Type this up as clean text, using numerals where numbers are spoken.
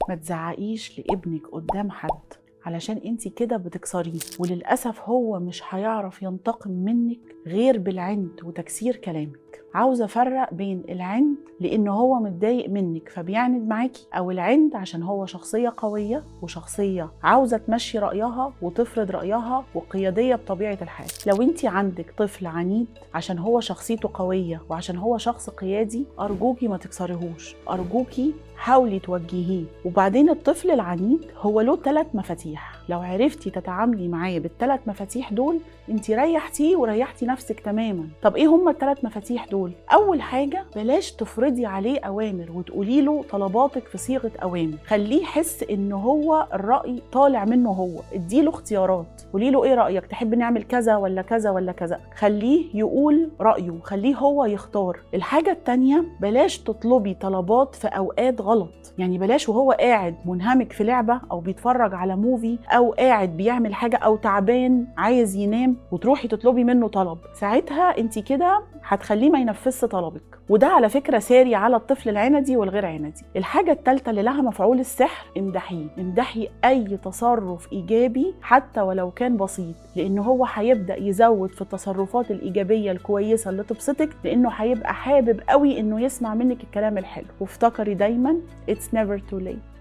ما تزعقيش لابنك قدام حد علشان انتي كده بتكسريه، وللأسف هو مش هيعرف ينتقم منك غير بالعند وتكسير كلامك. عاوزة أفرق بين العند لأنه هو متضايق منك فبيعند معاكي، أو العند عشان هو شخصية قوية وشخصية عاوزة تمشي رأيها وتفرض رأيها وقيادية بطبيعة الحال. لو انتي عندك طفل عنيد عشان هو شخصيته قوية وعشان هو شخص قيادي، أرجوكي ما تكسرهوش، أرجوكي حاولي توجهيه. وبعدين الطفل العنيد هو له 3 مفاتيح، لو عرفتي تتعاملي معاه بال3 مفاتيح دول انتي ريحتيه وريحتي نفسك تماما. طب ايه هم ال3 مفاتيح دول؟ اول حاجة، بلاش تفرضي عليه اوامر وتقولي له طلباتك في صيغة اوامر، خليه يحس ان هو الرأي طالع منه هو، اديله اختيارات، قولي له ايه رأيك، تحب نعمل كذا ولا كذا ولا كذا، خليه يقول رأيه، خليه هو يختار. الحاجة التانية، بلاش تطلبي طلبات في اوقات غلط، يعني بلاش وهو قاعد منهمك في لعبة او بيتفرج على موفي او قاعد بيعمل حاجة او تعبان عايز ينام وتروحي تطلبي منه طلب، ساعتها انت كده هتخليه ما ينفذش طلبك، وده على فكرة ساري على الطفل العندي والغير عندي. الحاجة الثالثة اللي لها مفعول السحر، امدحيه، امدحي اي تصرف ايجابي حتى ولو كان بسيط، لانه هو هيبدأ يزود في التصرفات الايجابية الكويسة اللي تبسطك، لانه هيبقى حابب قوي انه يسمع منك الكلام الحلو. وافتكري دايما it's never too late.